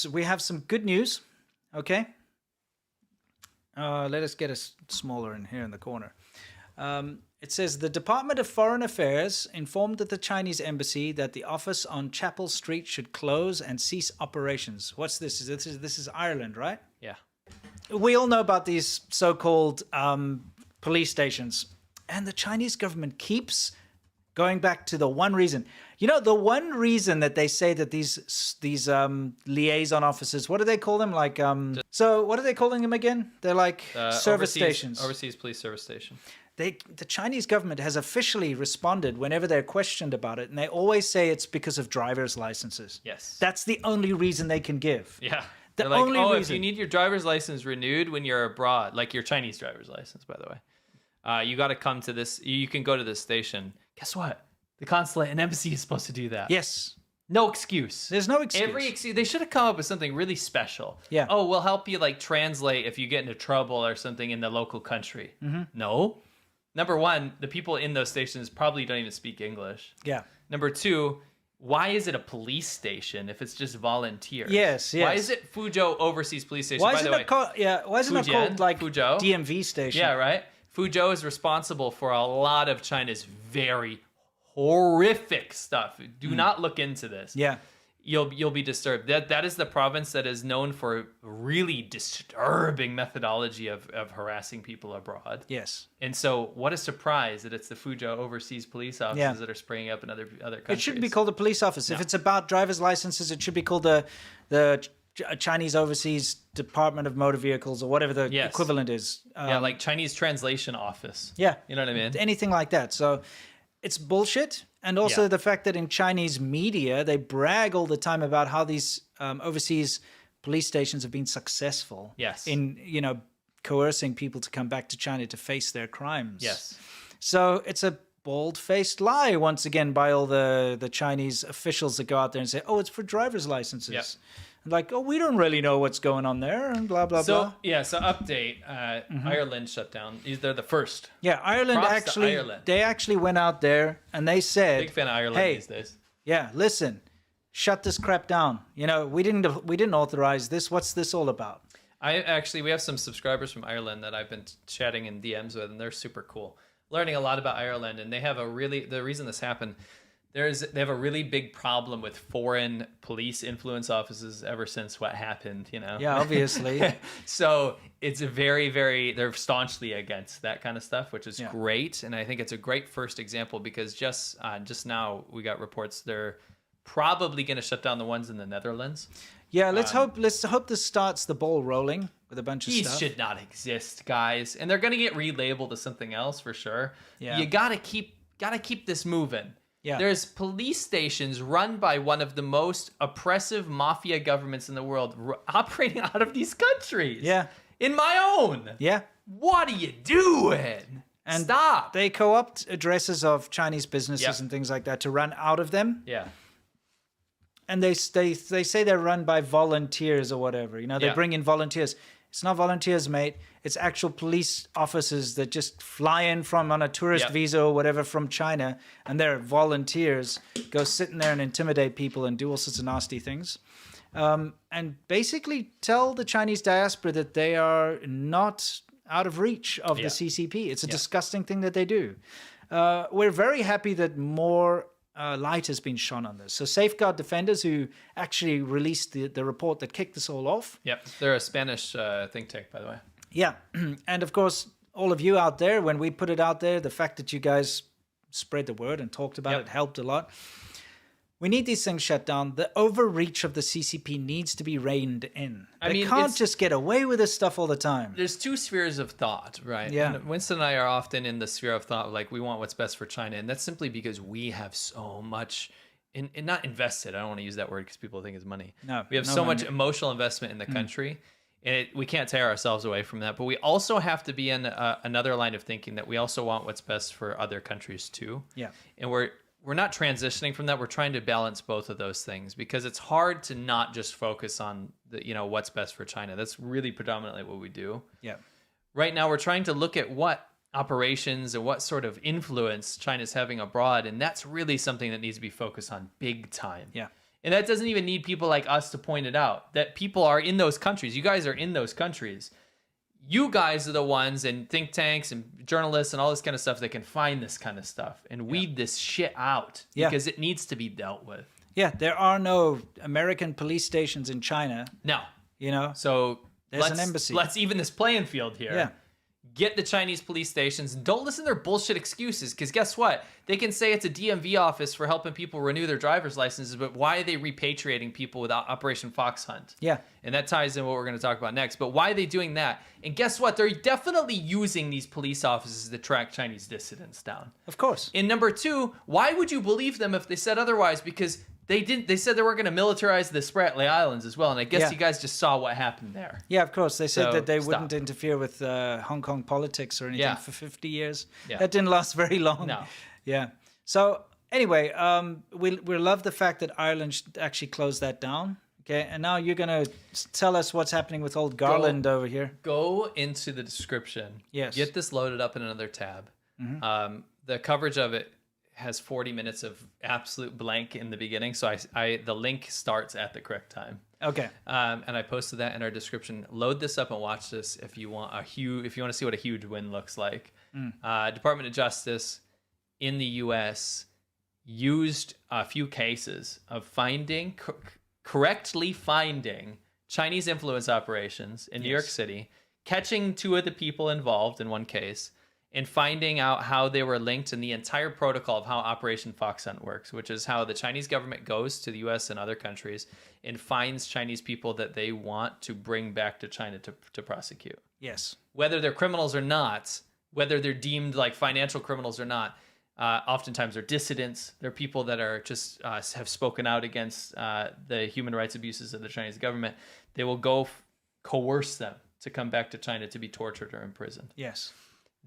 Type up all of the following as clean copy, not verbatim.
So we have some good news. Okay. Let us get it smaller in here in the corner. It says the Department of Foreign Affairs informed the Chinese embassy that the office on Chapel Street should close and cease operations. What's this? This is Ireland, right? Yeah. We all know about these so-called police stations, and the Chinese government keeps going back to the one reason. You know, the one reason that they say that these liaison officers, what do they call them? Like, so what are they calling them again? They're like service stations. Overseas police service station. The Chinese government has officially responded whenever they're questioned about it, and they always say it's because of driver's licenses. Yes. That's the only reason they can give. Yeah. The They're like, only reason. if you need your driver's license renewed when you're abroad, like your Chinese driver's license, by the way, you got to come to this. You can go to this station. Guess what? The consulate and embassy is supposed to do that. Yes. No excuse. There's no excuse. Every excuse. They should have come up with something really special. Yeah. Oh, we'll help you like translate if you get into trouble or something in the local country. Mm-hmm. No. Number one, the people in those stations probably don't even speak English. Yeah. Number two, why is it a police station if it's just volunteers? Yes. Why is it Fuzhou Overseas Police Station? Why By is the it way, not called? Yeah. Why is it not Fujian, called like Fuzhou? DMV station? Yeah, right. Fuzhou is responsible for a lot of China's very horrific stuff. Do not look into this. Yeah. You'll be disturbed. That is the province that is known for really disturbing methodology of harassing people abroad. Yes. And so, what a surprise that it's the Fuzhou Overseas Police Offices that are spraying up in other countries. It shouldn't be called a police office. If it's about driver's licenses, it should be called the Chinese Overseas Department of Motor Vehicles or whatever the equivalent is. Like Chinese Translation Office. Yeah. You know what I mean? Anything like that. So it's bullshit. And also the fact that in Chinese media, they brag all the time about how these overseas police stations have been successful in, coercing people to come back to China to face their crimes. Yes. So it's a bald-faced lie, once again, by all the Chinese officials that go out there and say, oh, it's for driver's licenses. Yep. Like, oh, we don't really know what's going on there, and blah, blah, blah. So update. Ireland shut down. They're the first. Yeah, Ireland they actually went out there and they said, big fan of Ireland hey, these days. Yeah, listen, shut this crap down. We didn't authorize this. What's this all about? We have some subscribers from Ireland that I've been chatting in DMs with, and they're super cool. Learning a lot about Ireland, and they have the reason this happened, they have a really big problem with foreign police influence offices ever since what happened, Yeah, obviously. So it's a very, very, they're staunchly against that kind of stuff, which is great. And I think it's a great first example because just now we got reports they're probably going to shut down the ones in the Netherlands. Yeah, let's hope this starts the ball rolling with a bunch of These stuff. should not exist, guys. And they're going to get relabeled as something else for sure. Yeah. You got to keep this moving. Yeah. There's police stations run by one of the most oppressive mafia governments in the world operating out of these countries. Yeah. In my own. Yeah. What are you doing? And stop. They co-opt addresses of Chinese businesses and things like that to run out of them. Yeah. And they say they're run by volunteers or whatever. They bring in volunteers. It's not volunteers, mate. It's actual police officers that just fly in on a tourist visa or whatever from China, and they're volunteers, go sit in there and intimidate people and do all sorts of nasty things. And basically tell the Chinese diaspora that they are not out of reach of the CCP. It's a disgusting thing that they do. We're very happy that more light has been shone on this. So Safeguard Defenders, who actually released the report that kicked this all off. Yep, they're a Spanish think tank, by the way. Yeah, and of course, all of you out there, when we put it out there, the fact that you guys spread the word and talked about it helped a lot. We need these things shut down. The overreach of the CCP needs to be reined in. They can't just get away with this stuff all the time. There's two spheres of thought, right? Yeah. And Winston and I are often in the sphere of thought, like we want what's best for China. And that's simply because we have so much, not invested. I don't want to use that word because people think it's money. No, we have so much emotional investment in the country. And we can't tear ourselves away from that. But we also have to be in another line of thinking that we also want what's best for other countries too. Yeah. And we're not transitioning from that. We're trying to balance both of those things because it's hard to not just focus on what's best for China. That's really predominantly what we do. Yeah. Right now, we're trying to look at what operations and what sort of influence China's having abroad. And that's really something that needs to be focused on big time. Yeah. And that doesn't even need people like us to point it out, that people are in those countries. You guys are in those countries. You guys are the ones and think tanks and journalists and all this kind of stuff that can find this kind of stuff and weed this shit out because it needs to be dealt with. Yeah, there are no American police stations in China. No. You know? So there's an embassy. Let's even this playing field here. Yeah. Get the Chinese police stations. Don't listen to their bullshit excuses, because guess what? They can say it's a DMV office for helping people renew their driver's licenses, but why are they repatriating people without Operation Fox Hunt? Yeah. And that ties in what we're going to talk about next. But why are they doing that? And guess what? They're definitely using these police offices to track Chinese dissidents down. Of course. And number two, why would you believe them if they said otherwise? Because they didn't. They said they were going to militarize the Spratly Islands as well, and I guess you guys just saw what happened there. Yeah, of course. They said that they wouldn't interfere with Hong Kong politics or anything for 50 years. Yeah. That didn't last very long. No. Yeah. So anyway, we love the fact that Ireland actually closed that down. Okay, and now you're going to tell us what's happening with old Garland over here. Go into the description. Yes. Get this loaded up in another tab. The coverage of it has 40 minutes of absolute blank in the beginning, so the link starts at the correct time. Okay. And I posted that in our description. Load this up and watch this if you want to see what a huge win looks like. Department of Justice in the U.S. used a few cases of correctly finding Chinese influence operations in New York City, catching 2 of the people involved in one case, and finding out how they were linked in the entire protocol of how Operation Fox Hunt works, which is how the Chinese government goes to the U.S. and other countries and finds Chinese people that they want to bring back to China to prosecute. Yes. Whether they're criminals or not, whether they're deemed like financial criminals or not, oftentimes they're dissidents. They're people that are just have spoken out against the human rights abuses of the Chinese government. They will go coerce them to come back to China to be tortured or imprisoned. Yes.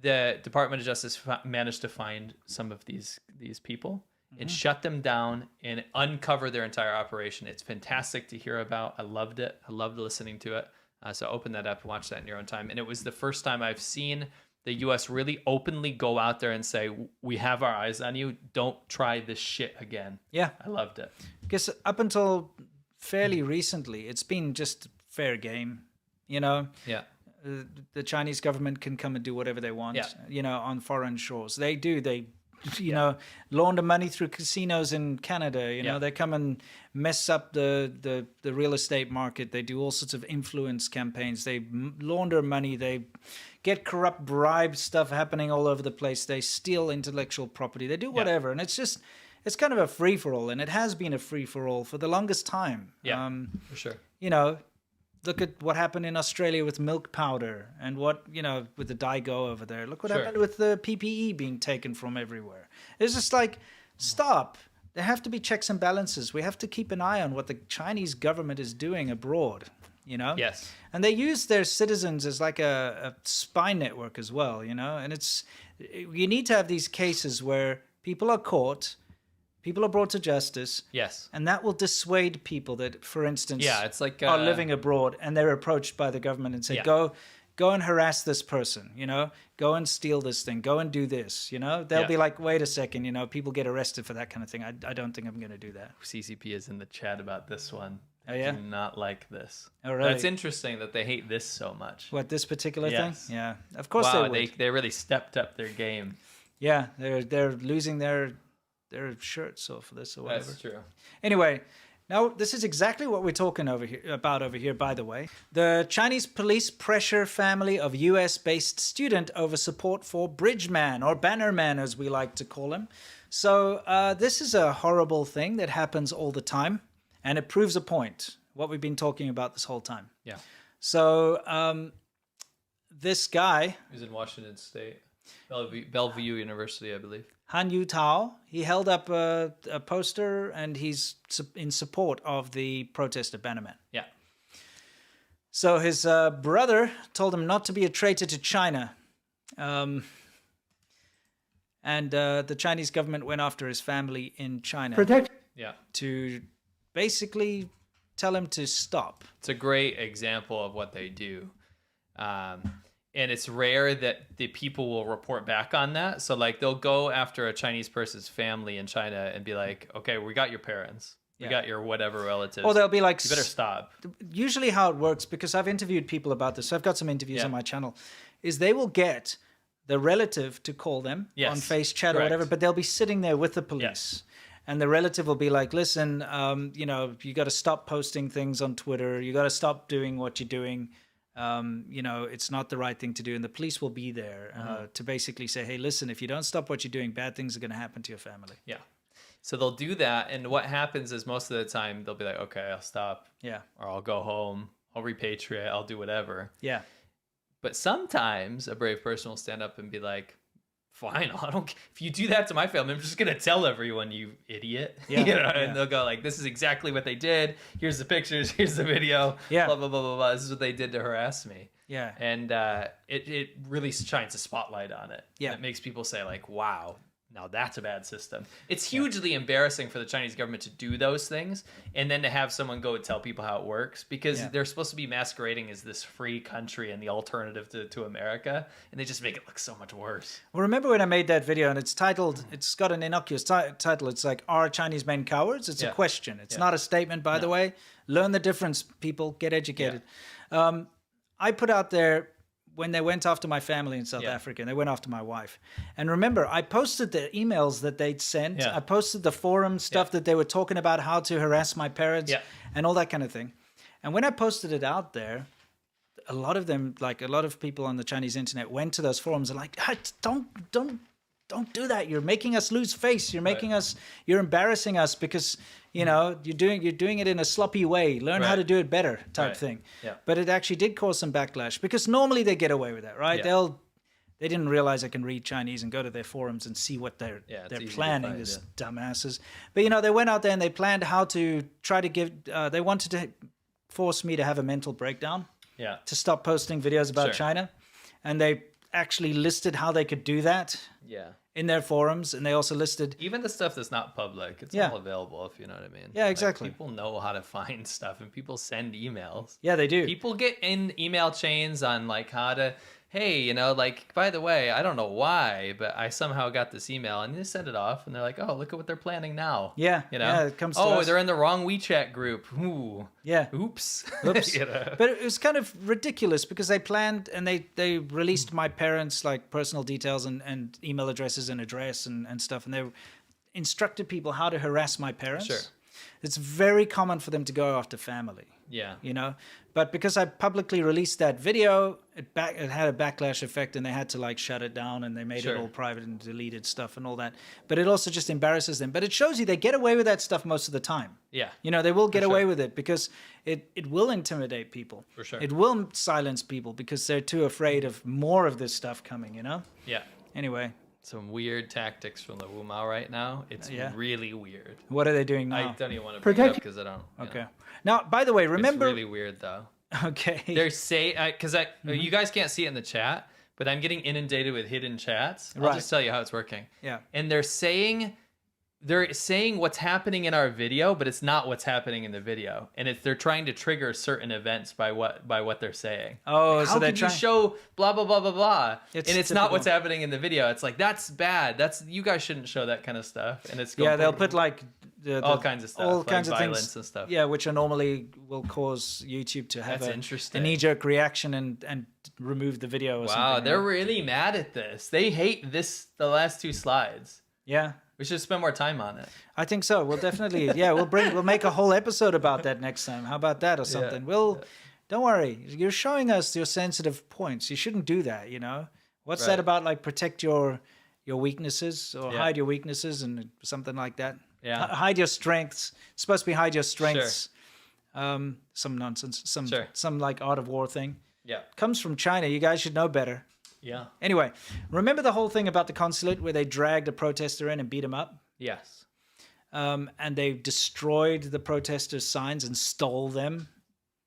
The Department of Justice managed to find some of these people and shut them down and uncover their entire operation. It's fantastic to hear about. I loved it. I loved listening to it. So open that up and watch that in your own time. And it was the first time I've seen the U.S. really openly go out there and say, we have our eyes on you. Don't try this shit again. Yeah. I loved it. Because up until fairly recently, it's been just fair game, you know? Yeah. The Chinese government can come and do whatever they want, you know, on foreign shores. They do. They, you know, launder money through casinos in Canada. You know, they come and mess up the real estate market. They do all sorts of influence campaigns. They launder money. They get corrupt bribe stuff happening all over the place. They steal intellectual property. They do whatever. And it's just, it's kind of a free-for-all. And it has been a free-for-all for the longest time. Yeah, for sure. You know, look at what happened in Australia with milk powder and what, you know, with the Daigou over there. Look what happened with the PPE being taken from everywhere. It's just like, stop. There have to be checks and balances. We have to keep an eye on what the Chinese government is doing abroad, you know? Yes. And they use their citizens as like a spy network as well, you know? And you need to have these cases where people are caught, people are brought to justice. Yes. And that will dissuade people that, for instance, it's like, are living abroad and they're approached by the government and say, go and harass this person, you know, go and steal this thing, go and do this, you know. They'll be like, wait a second, you know, people get arrested for that kind of thing. I don't think I'm going to do that. CCP is in the chat about this one. Oh, yeah? Do not like this. Oh, really? That's interesting that they hate this so much. What, this particular thing? Yeah. Of course they would. They really stepped up their game. Yeah, they're losing their shirts off for this or whatever. That's true. Anyway, now this is exactly what we're talking about over here, by the way. The Chinese police pressure family of US-based student over support for Bridgeman, or Bannerman as we like to call him. So this is a horrible thing that happens all the time, and it proves a point, what we've been talking about this whole time. Yeah. So this guy... He's in Washington State. Bellevue University, I believe. Han Yu Tao, he held up a poster and he's in support of the protest of Bannerman. Yeah. So his brother told him not to be a traitor to China. And the Chinese government went after his family in China. To basically tell him to stop. It's a great example of what they do. And it's rare that the people will report back on that. So, like, they'll go after a Chinese person's family in China and be like, okay, we got your parents. We got your whatever relatives. Or they'll be like, you better stop. Usually how it works, because I've interviewed people about this, so I've got some interviews on my channel, is they will get the relative to call them on face chat or whatever, but they'll be sitting there with the police. And the relative will be like, listen, you know, you got to stop posting things on Twitter. You got to stop doing what you're doing. You know, it's not the right thing to do. And the police will be there to basically say, hey, listen, if you don't stop what you're doing, bad things are going to happen to your family. Yeah. So they'll do that. And what happens is most of the time they'll be like, okay, I'll stop. Yeah. Or I'll go home. I'll repatriate. I'll do whatever. Yeah. But sometimes a brave person will stand up and be like, fine, I don't. If you do that to my family, I'm just gonna tell everyone, you idiot. Yeah, you know, and they'll go like, "This is exactly what they did. Here's the pictures. Here's the video. Yeah, blah blah blah blah blah. This is what they did to harass me." Yeah, and it really shines a spotlight on it. Yeah, it makes people say like, "Wow, now that's a bad system." It's hugely embarrassing for the Chinese government to do those things and then to have someone go tell people how it works, because they're supposed to be masquerading as this free country and the alternative to America, and they just make it look so much worse. Well, remember when I made that video, and it's titled, it's got an innocuous title. It's like, are Chinese men cowards? It's a question. It's not a statement, by the way. Learn the difference, people. Get educated. I put out there, when they went after my family in South Africa, and they went after my wife. And remember, I posted the emails that they'd sent. Yeah. I posted the forum stuff that they were talking about, how to harass my parents and all that kind of thing. And when I posted it out there, a lot of them, like a lot of people on the Chinese internet, went to those forums and like, don't do that. You're making us lose face. You're making us, you're embarrassing us because, you know, you're doing it in a sloppy way. Learn how to do it better type thing. Yeah. But it actually did cause some backlash, because normally they get away with that, right? Yeah. They didn't realize I can read Chinese and go to their forums and see what they're planning, these dumbasses. But, you know, they went out there and they planned how to try to give, they wanted to force me to have a mental breakdown. Yeah. To stop posting videos about China. And they actually listed how they could do that. Yeah. In their forums, and they also listed even the stuff that's not public. It's all available, if you know what I mean. Yeah, exactly. Like, people know how to find stuff, and people send emails. Yeah, they do. People get in email chains on like how to, hey, you know, like, by the way, I don't know why, but I somehow got this email, and they send it off, and they're like, oh, look at what they're planning now. Yeah, you know, it comes to us. They're in the wrong WeChat group. Ooh, yeah, oops. You know? But it was kind of ridiculous, because they planned and they released my parents' like personal details and email addresses and address and stuff, and they instructed people how to harass my parents. Sure. It's very common for them to go after family. Yeah. You know, but because I publicly released that video, it had a backlash effect, and they had to like shut it down, and they made it all private and deleted stuff and all that. But it also just embarrasses them. But it shows you they get away with that stuff most of the time. Yeah. You know, they will get away with it because it will intimidate people. For sure. It will silence people because they're too afraid of more of this stuff coming, you know? Yeah. Anyway. Some weird tactics from the Wu Mao right now. It's really weird. What are they doing now? I don't even want to bring it up because I don't. Okay. Now, by the way, remember. It's really weird though. Okay. They're saying, because you guys can't see it in the chat, but I'm getting inundated with hidden chats. I'll just tell you how it's working. Yeah. And they're saying what's happening in our video, but it's not what's happening in the video, and they're trying to trigger certain events by what they're saying. Oh, like, how could you show blah blah blah blah blah, and it's not what's happening in the video? It's like, that's bad. You guys shouldn't show that kind of stuff. And it's they'll put like all kinds of stuff, all kinds of violence things and stuff. Yeah, which are normally will cause YouTube to have a knee-jerk reaction and remove the video. Or something. Wow, they're really mad at this. They hate this. The last two slides. Yeah. We should spend more time on it. I think so. We'll definitely, we'll make a whole episode about that next time. How about that or something? Don't worry. You're showing us your sensitive points. You shouldn't do that, you know? What's that about, like, protect your weaknesses or hide your weaknesses and something like that? Yeah. Hide your strengths. It's supposed to be hide your strengths. Sure. Some nonsense. Some like art of war thing. Yeah. Comes from China. You guys should know better. Yeah. Anyway, remember the whole thing about the consulate where they dragged a protester in and beat him up? Yes. And they destroyed the protesters' signs and stole them?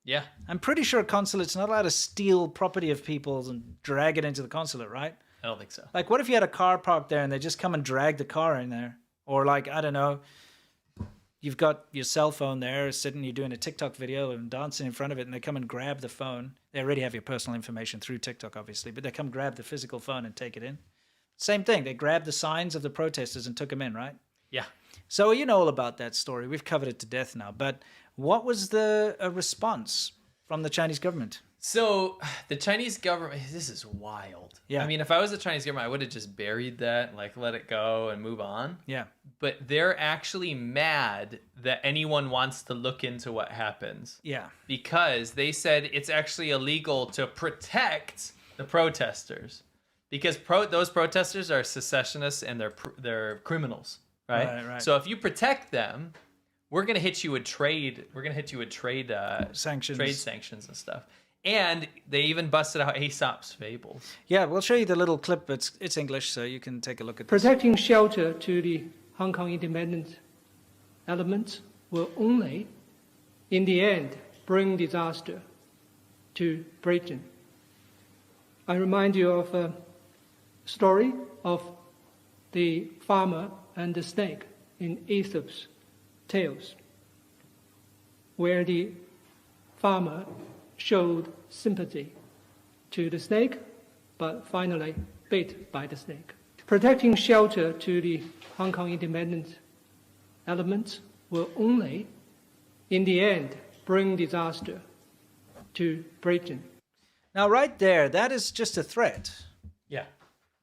Yeah. I'm pretty sure a consulate's not allowed to steal property of people and drag it into the consulate, right? I don't think so. Like, what if you had a car parked there and they just come and drag the car in there? Or like, I don't know, you've got your cell phone there sitting, you're doing a TikTok video and dancing in front of it, and they come and grab the phone. They already have your personal information through TikTok, obviously, but they come grab the physical phone and take it in. Same thing. They grabbed the signs of the protesters and took them in, right? Yeah. So you know all about that story. We've covered it to death now. But what was the response from the Chinese government? So the Chinese government, this is wild. Yeah. I mean, if I was the Chinese government, I would have just buried that, like let it go and move on. Yeah. But they're actually mad that anyone wants to look into what happens. Yeah. Because they said it's actually illegal to protect the protesters. Because those protesters are secessionists and they're criminals, right? Right. So if you protect them, we're gonna hit you with trade. We're gonna hit you with trade sanctions and stuff. And they even busted out Aesop's fables. Yeah, we'll show you the little clip. It's English, so you can take a look at this. Protecting shelter to the Hong Kong independent elements will only, in the end, bring disaster to Britain. I remind you of a story of the farmer and the snake in Aesop's tales, where the farmer showed sympathy to the snake, but finally bit by the snake. Protecting shelter to the Hong Kong independent elements will only, in the end, bring disaster to Britain. Now, right there, that is just a threat. Yeah.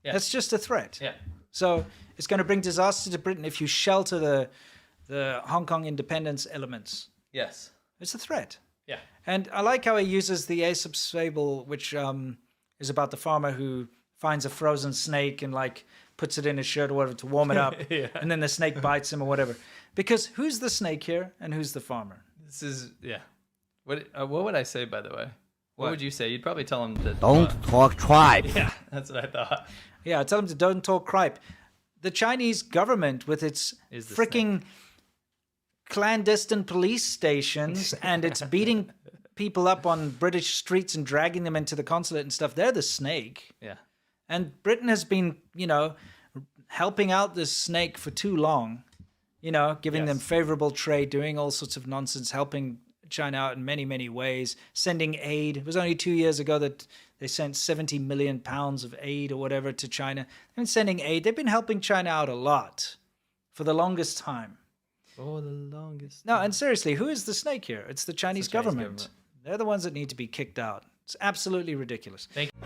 That's just a threat. Yeah. So it's going to bring disaster to Britain if you shelter the Hong Kong independence elements. Yes. It's a threat. Yeah. And I like how he uses the Aesop's fable, which is about the farmer who finds a frozen snake and like puts it in his shirt or whatever to warm it up. Yeah. And then the snake bites him or whatever. Because who's the snake here and who's the farmer? This is, yeah. What would I say, by the way? What would you say? You'd probably tell him that... Don't talk tribe. Yeah, that's what I thought. Yeah, tell him to don't talk cripe. The Chinese government with its freaking clandestine police stations and it's beating people up on British streets and dragging them into the consulate and stuff, they're the snake. Yeah. And Britain has been, helping out this snake for too long, giving them favorable trade, doing all sorts of nonsense, helping China out in many, many ways, sending aid. It was only 2 years ago that they sent 70 million pounds of aid or whatever to China. They've been sending aid. They've been helping China out a lot for the longest time. For the longest No, and seriously, who is the snake here? It's the Chinese government. They're the ones that need to be kicked out. It's absolutely ridiculous. Thank you.